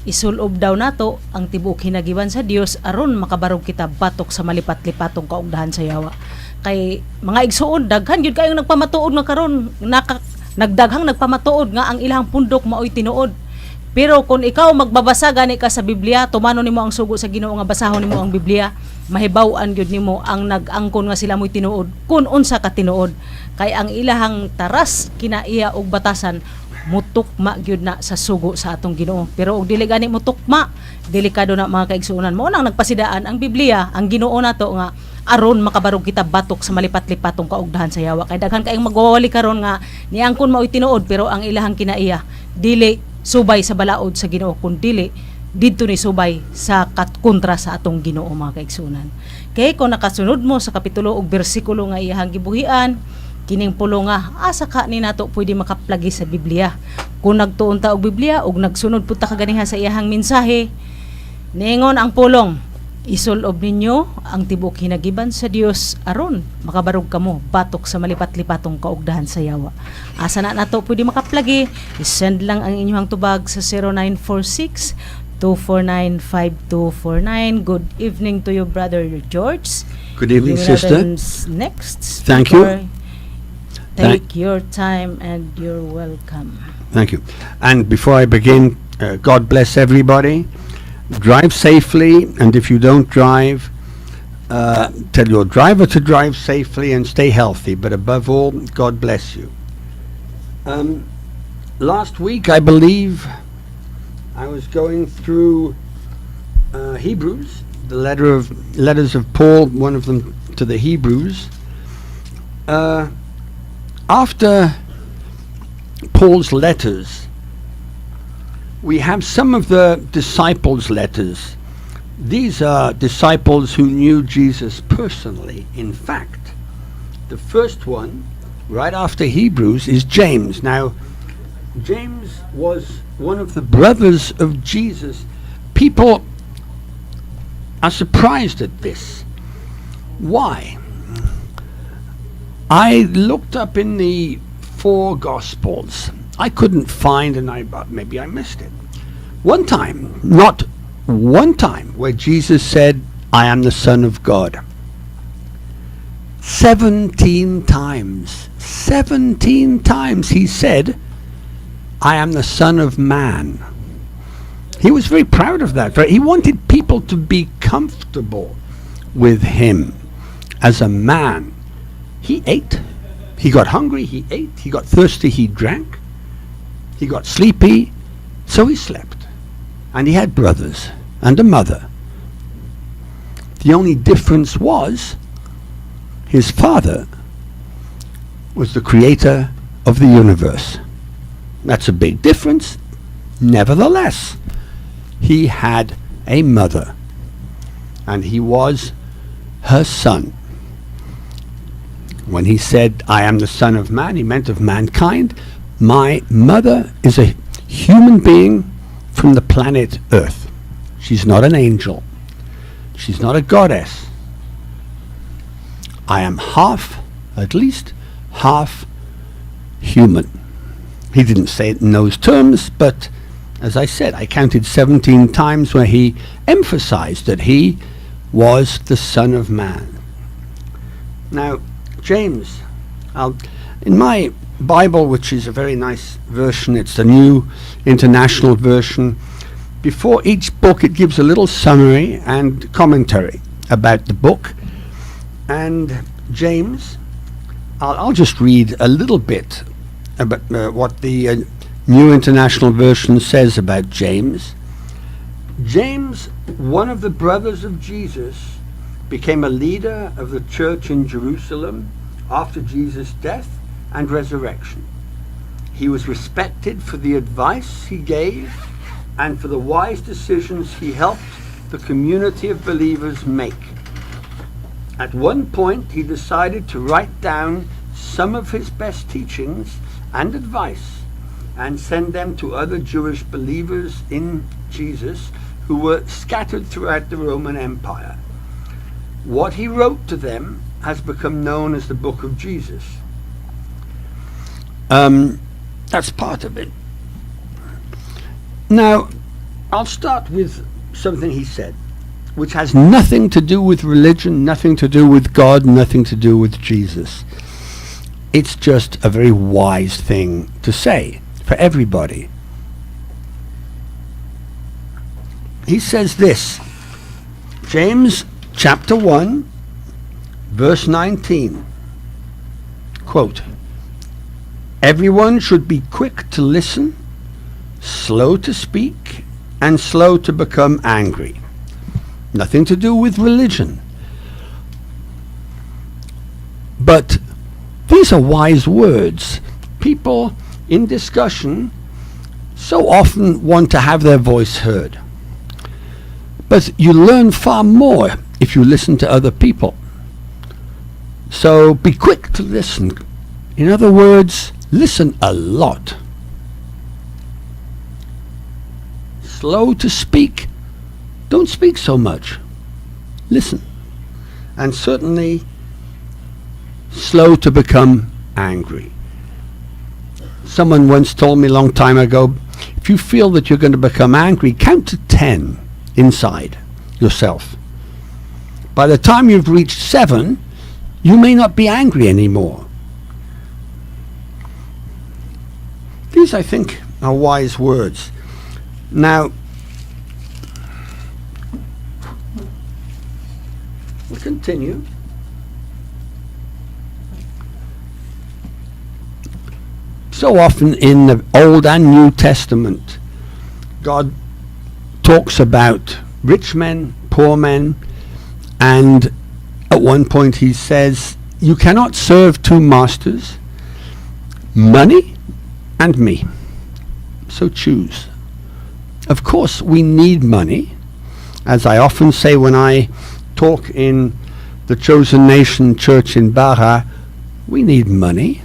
isulob daw nato ang tibuok hinagiban sa Dios aron makabarog kita batok sa malipat-lipatong kaugdahan sa yawa. Kay mga igsuon, daghan gyud kayong nagpamatuod nga karon, nagdaghang nagpamatuod nga ang ilang pundok maoy tinuod. Pero kung ikaw magbabasa gani ka sa Biblia, tumano nimo ang sugo sa Ginoo nga basahon nimo ang Biblia, mahibaw-an gyud nimo ang nag-angkon nga sila mo'y tinuod kun unsa ka tinuod. Kay ang ilahang taras kinaiya og batasan mutukma gyud na sa sugo sa atong Ginoo. Pero og dili gani mutukma, delikado na mga kaigsuonan. Mao nang nagpasidaan ang Biblia, ang Ginoo nato nga aron makabarog kita batok sa malipat-lipatong kaugdahan sa yawa. Kay daghan kaayong magwawali karon nga niangkon maoy tinuod pero ang ilahang kinaiya dili subay sa balaod sa Ginoo, kun dili didto ni subay sa kontra sa atong Ginoo mga kaigsuonan. Kay kung nakasunod mo sa kapitulo ug bersikulo nga iyahang gibuhian, kining pulo nga asa ka ni nato pwede makaplagi sa Biblia. Kung nagtuon ta og Biblia ug nagsunod pud ta kaganiha sa iyahang mensahe, ningon ang pulong, isulob ninyo ang tibok hinagiban sa Dios aron makabarog kamo batok sa malipat-lipatong kaugdahan sa yawa. Asa na nato pwede makaplagi, isend lang ang inyong tubag sa 0946 249-5249. Good evening to you, Brother George. Good evening, You sister. Next. Thank you. Take your time and you're welcome. Thank you. And before I begin, God bless everybody. Drive safely, and if you don't drive, tell your driver to drive safely and stay healthy. But above all, God bless you. Last week, I believe, I was going through Hebrews, the letters of Paul, one of them to the Hebrews. After Paul's letters, we have some of the disciples' letters. These are disciples who knew Jesus personally. In fact, the first one, right after Hebrews, is James. Now, James was one of the brothers of Jesus. People are surprised at this. Why? I looked up in the 4 Gospels. I couldn't find, and maybe I missed it, One time, not one time, where Jesus said, I am the Son of God. 17 times. 17 times he said, I am the Son of Man. He was very proud of that. He wanted people to be comfortable with him as a man. He ate. He got hungry, he ate. He got thirsty, he drank. He got sleepy, so he slept. And he had brothers and a mother. The only difference was his father was the creator of the universe. That's a big difference. Nevertheless, he had a mother, and he was her son. When he said, I am the Son of Man, he meant of mankind. My mother is a human being from the planet Earth. She's not an angel. She's not a goddess. I am half, at least, half human. He didn't say it in those terms, but as I said, I counted 17 times where he emphasized that he was the Son of Man. Now, James, in my Bible, which is a very nice version, it's the New International Version, before each book it gives a little summary and commentary about the book. And James, I'll just read a little bit about what the New International Version says about James. James, one of the brothers of Jesus, became a leader of the church in Jerusalem after Jesus' death and resurrection. He was respected for the advice he gave and for the wise decisions he helped the community of believers make. At one point, he decided to write down some of his best teachings and advice and send them to other Jewish believers in Jesus who were scattered throughout the Roman Empire. What he wrote to them has become known as the Book of Jesus. That's part of it. Now, I'll start with something he said, which has nothing to do with religion, nothing to do with God, nothing to do with Jesus. It's just a very wise thing to say for everybody. He says this, James chapter 1, verse 19, quote, everyone should be quick to listen, slow to speak, and slow to become angry. Nothing to do with religion. But these are wise words. People in discussion so often want to have their voice heard. But you learn far more if you listen to other people. So be quick to listen. In other words, listen a lot. Slow to speak. Don't speak so much. Listen. And certainly slow to become angry. Someone once told me a long time ago, if you feel that you're going to become angry, count to 10 inside yourself. By the time you've reached 7, you may not be angry anymore. These, I think, are wise words. Now, we'll continue. So often in the Old and New Testament, God talks about rich men, poor men, and at one point he says, you cannot serve two masters, money and me. So choose. Of course, we need money. As I often say when I talk in the Chosen Nation Church in Bara, we need money.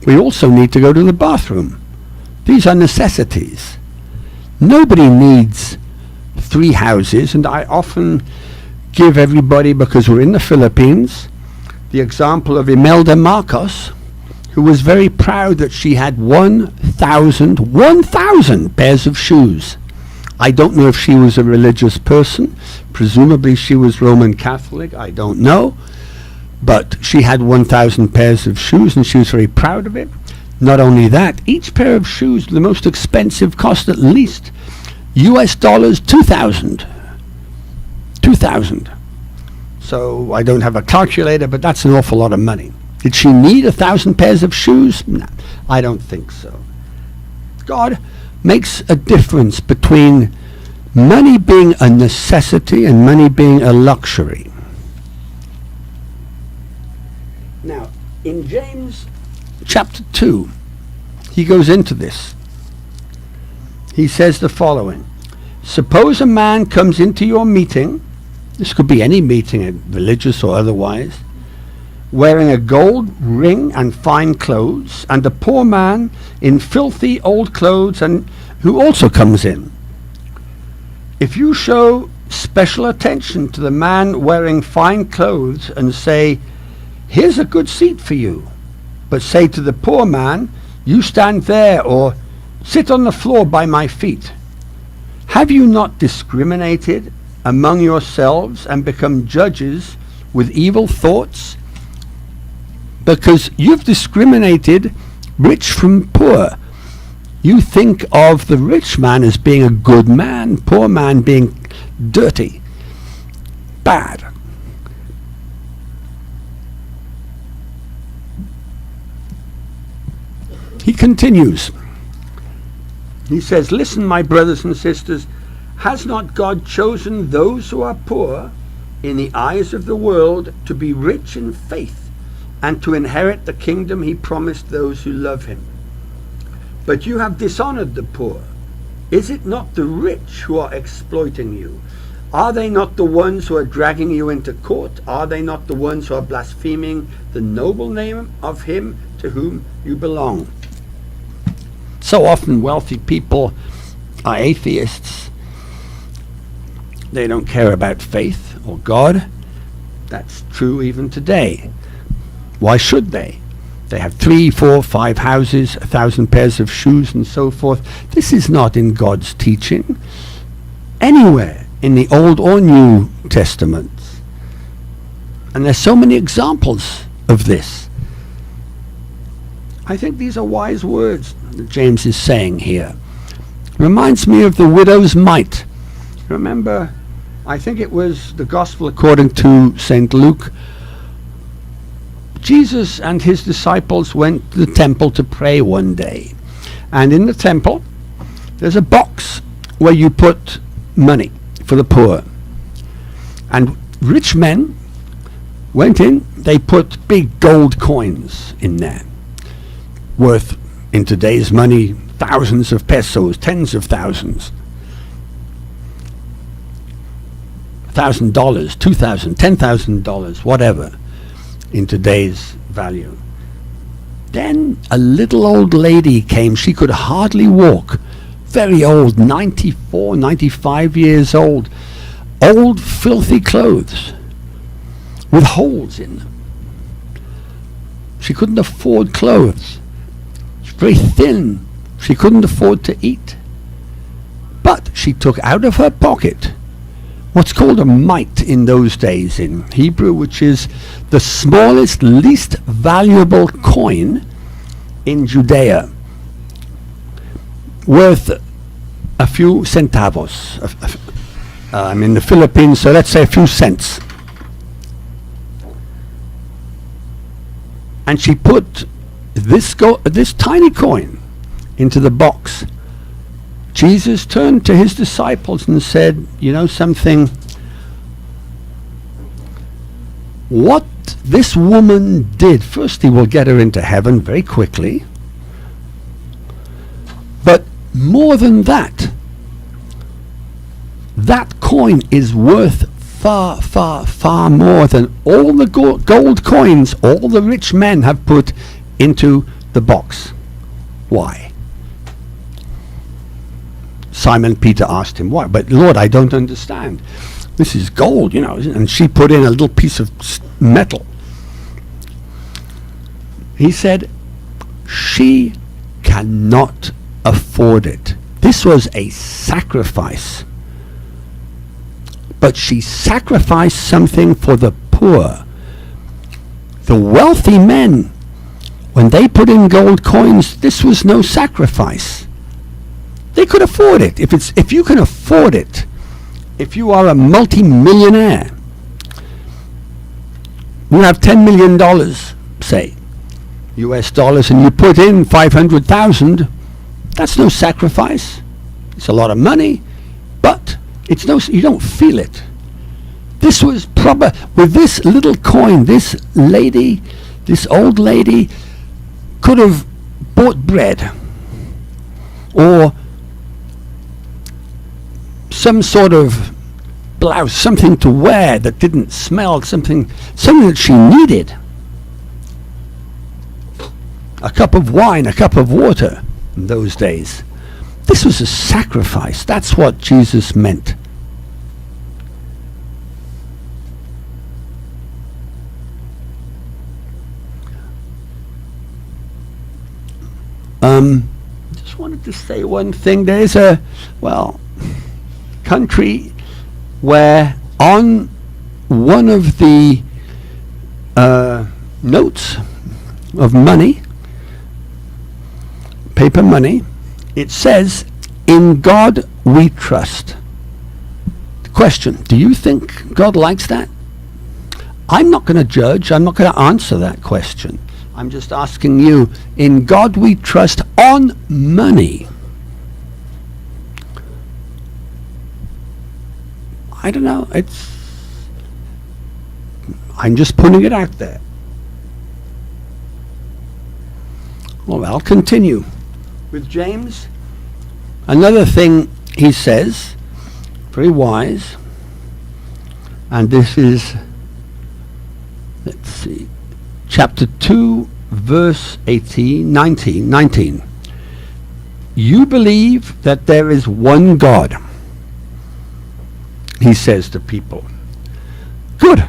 We also need to go to the bathroom. These are necessities. Nobody needs 3 houses, and I often give everybody, because we're in the Philippines, the example of Imelda Marcos, who was very proud that she had 1,000 pairs of shoes. I don't know if she was a religious person. Presumably she was Roman Catholic. I don't know. But she had 1,000 pairs of shoes, and she was very proud of it. Not only that, each pair of shoes, the most expensive, cost at least US dollars 2,000. 2,000. So I don't have a calculator, but that's an awful lot of money. Did she need 1,000 pairs of shoes? No, I don't think so. God makes a difference between money being a necessity and money being a luxury. Now, in James chapter 2, he goes into this. He says the following: suppose a man comes into your meeting, this could be any meeting, religious or otherwise, wearing a gold ring and fine clothes, and a poor man in filthy old clothes, and who also comes in. If you show special attention to the man wearing fine clothes and say, "Here's a good seat for you," but say to the poor man, "You stand there," or "Sit on the floor by my feet," have you not discriminated among yourselves and become judges with evil thoughts? Because you've discriminated rich from poor. You think of the rich man as being a good man, poor man being dirty, bad. He continues. He says, "Listen, my brothers and sisters, has not God chosen those who are poor in the eyes of the world to be rich in faith and to inherit the kingdom he promised those who love him? But you have dishonored the poor. Is it not the rich who are exploiting you? Are they not the ones who are dragging you into court? Are they not the ones who are blaspheming the noble name of him to whom you belong?" So often wealthy people are atheists. They don't care about faith or God. That's true even today. Why should they? They have 3, 4, 5 houses, 1,000 pairs of shoes, and so forth. This is not in God's teaching anywhere in the Old or New Testaments. And there's so many examples of this. I think these are wise words that James is saying here. Reminds me of the widow's mite. Remember, I think it was the Gospel according to St. Luke. Jesus and his disciples went to the temple to pray one day. And in the temple, there's a box where you put money for the poor. And rich men went in, they put big gold coins in there, worth, in today's money, thousands of pesos, tens of thousands. $1,000, $2,000, $10,000, whatever, in today's value. Then a little old lady came. She could hardly walk. Very old, 94, 95 years old. Old, filthy clothes with holes in them. She couldn't afford clothes. She's very thin. She couldn't afford to eat. But she took out of her pocket what's called a mite in those days in Hebrew, which is the smallest, least valuable coin in Judea, worth a few centavos. I'm in the Philippines, so let's say a few cents. And she put this tiny coin into the box. Jesus turned to his disciples and said, "You know something? What this woman did, first he will get her into heaven very quickly. But more than that, that coin is worth far, far, far more than all the gold coins all the rich men have put into the box." Why? Simon Peter asked him, "Why? But Lord, I don't understand. This is gold, you know." And she put in a little piece of metal. He said, "She cannot afford it. This was a sacrifice. But she sacrificed something for the poor. The wealthy men, when they put in gold coins, this was no sacrifice. They could afford it. If you can afford it, if you are a multi-millionaire, you have $10 million, say, US dollars, and you put in 500,000, that's no sacrifice. It's a lot of money, but you don't feel it. This was proper. With this little coin, this old lady could have bought bread or some sort of blouse, something to wear that didn't smell, something that she needed. A cup of wine, a cup of water in those days. This was a sacrifice. That's what Jesus meant. Just wanted to say one thing. There's a country where on one of the notes of money, paper money, it says, "In God we trust." The question, do you think God likes that? I'm not going to judge. I'm not going to answer that question. I'm just asking you, in God we trust on money. I don't know. I'm just putting it out there. Well, I'll continue with James. Another thing he says, very wise, and this is, let's see, chapter 2, verse 19. You believe that there is one God, he says to people. Good.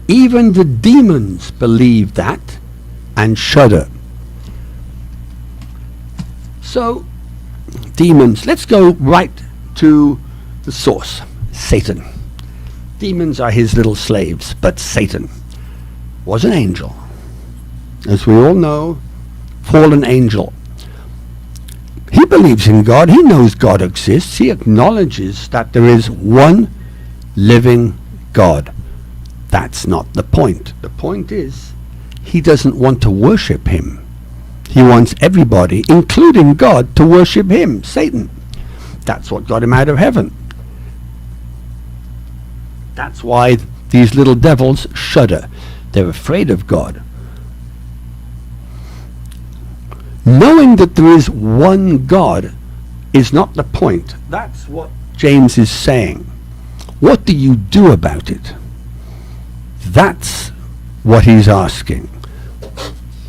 Even the demons believe that and shudder. So, demons, let's go right to the source, Satan. Demons are his little slaves, but Satan was an angel. As we all know, fallen angel. He believes in God. He knows God exists. He acknowledges that there is one living God. That's not the point. The point is, he doesn't want to worship him. He wants everybody, including God, to worship him, Satan. That's what got him out of heaven. That's why these little devils shudder. They're afraid of God. Knowing that there is one God is not the point. That's what James is saying. What do you do about it? That's what he's asking.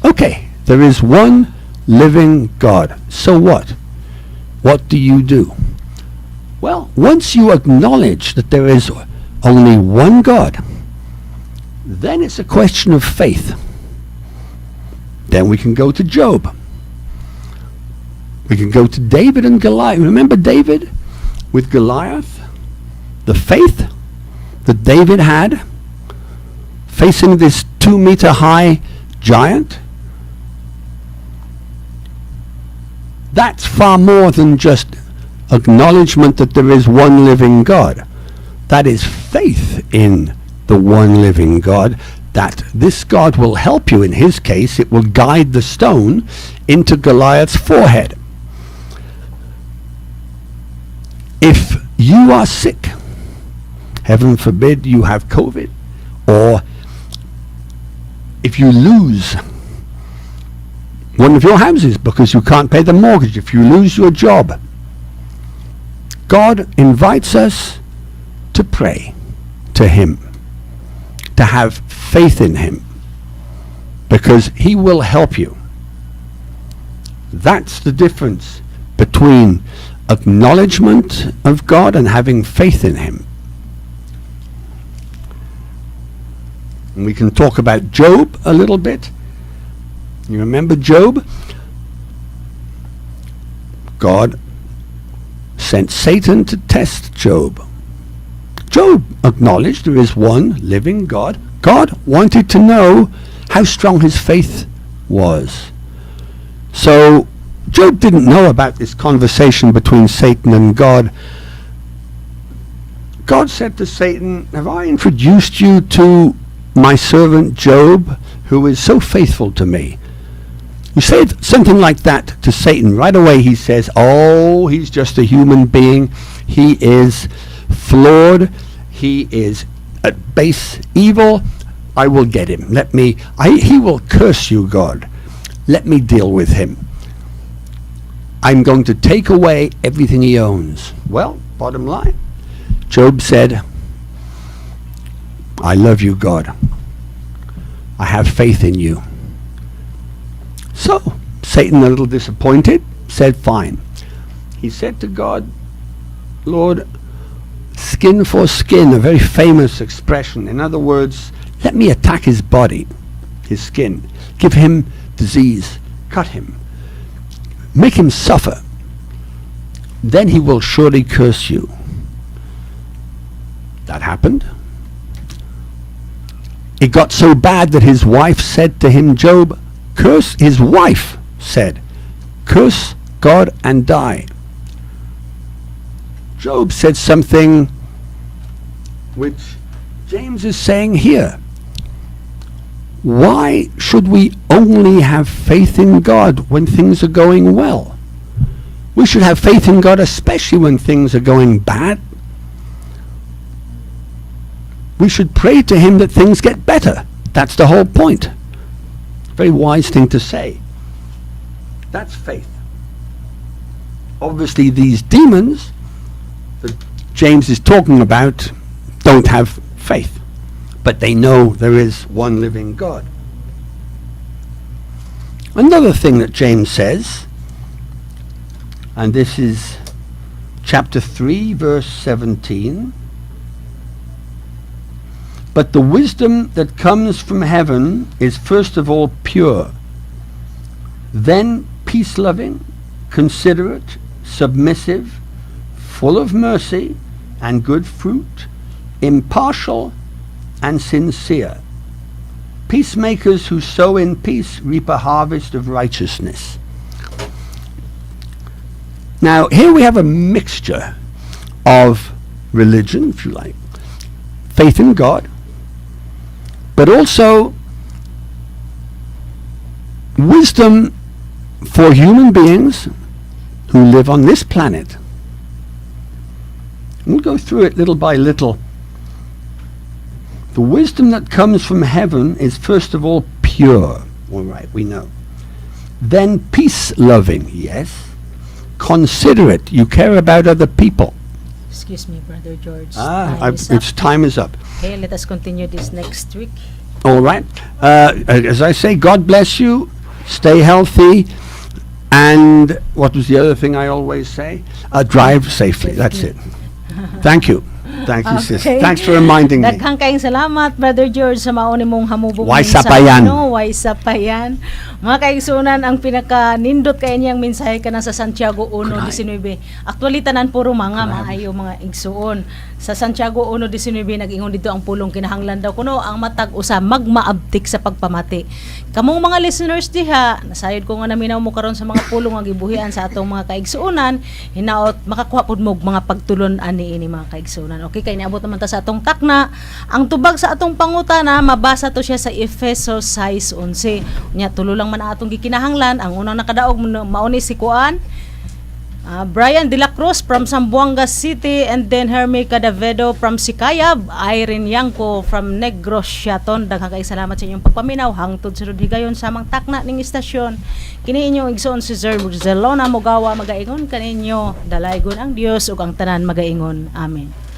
Okay, there is one living God. So what? What do you do? Well, once you acknowledge that there is only one God, then it's a question of faith. Then we can go to Job. We can go to David and Goliath. Remember David with Goliath? The faith that David had facing this 2-meter high giant. That's far more than just acknowledgement that there is one living God. That is faith in the one living God, that this God will help you. In his case, it will guide the stone into Goliath's forehead. If you are sick, heaven forbid you have COVID, or if you lose one of your houses because you can't pay the mortgage, if you lose your job, God invites us to pray to him, to have faith in him, because he will help you. That's the difference between acknowledgement of God and having faith in him. And we can talk about Job a little bit. You remember Job? God sent Satan to test Job. Job acknowledged there is one living God. God wanted to know how strong his faith was. So Job didn't know about this conversation between Satan and God. God said to Satan, have I introduced you to my servant Job, who is so faithful to me? You say something like that to Satan, right away he says, oh, he's just a human being. He is flawed. He is at base evil. I will get him. He will curse you, God. Let me deal with him. I'm going to take away everything he owns. Well, bottom line, Job said, I love you, God. I have faith in you. So, Satan, a little disappointed, said, fine. He said to God, Lord, skin for skin, a very famous expression. In other words, let me attack his body, his skin. Give him disease. Cut him. Make him suffer. Then he will surely curse you. That happened. It got so bad that his wife said to him, Job, his wife said, curse God and die. Job said something which James is saying here. Why should we only have faith in God when things are going well? We should have faith in God especially when things are going bad. We should pray to him that things get better. That's the whole point. Very wise thing to say. That's faith. Obviously these demons that James is talking about don't have faith, but they know there is one living God. Another thing that James says, and this is chapter 3, verse 17, but the wisdom that comes from heaven is first of all pure, then peace-loving, considerate, submissive, full of mercy and good fruit, impartial and sincere. Peacemakers who sow in peace reap a harvest of righteousness. Now, here we have a mixture of religion, if you like, faith in God, but also wisdom for human beings who live on this planet. We'll go through it little by little. The wisdom that comes from heaven is first of all pure. All right, we know. Then peace-loving, yes. Considerate, you care about other people. Excuse me, Brother George. Time is up. Okay, let us continue this next week. All right. As I say, God bless you. Stay healthy. And what was the other thing I always say? Drive safely. That's it. Thank you. Thank you, sis. Thanks for reminding me. Daghang kayong salamat, Brother George, sa mauni mong hamubog Waysa pa yan. Waysa pa yan. Mga kaigsunan, ang pinaka-nindot kaya niyang mensahe ka na sa Santiago 1:19. Actually, tanan puro mga ayo mga igsuon. Sa Santiago 1:19, nag-ingon dito ang pulong kinahanglan daw kuno ang matag usa magmaabtik sa pagpamati. Kamong mga listeners diha, nasayod ko nga naminaw mo karon sa mga pulong nga gibuhian sa atong mga kaigsuonan, hinaot makakuha pud mo mga pagtulon ani ini mga kaigsuonan. Okay, kay niabot naman ta sa atong takna. Ang tubag sa atong pangutana, mabasa to siya sa Efesos 6:11. Nya tulo lang man atong gikinahanglan. Ang unang nakadaog mao ni si Kuan, Brian De La Cruz from Zamboanga City, and then Herme Cadavedo from Sikayab, Irene Yanko from Negros Siaton. Daghang kay salamat sa inyong pagpaminaw hangtod sunod higayon sa amang takna ning istasyon. Kini inyong igsoon si Zelona Mogawa magaingon kaninyo dalaygon ang Dios ug ang tanan magaingon. Amen.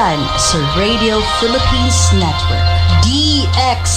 yan sa Radio Philippines Network. DX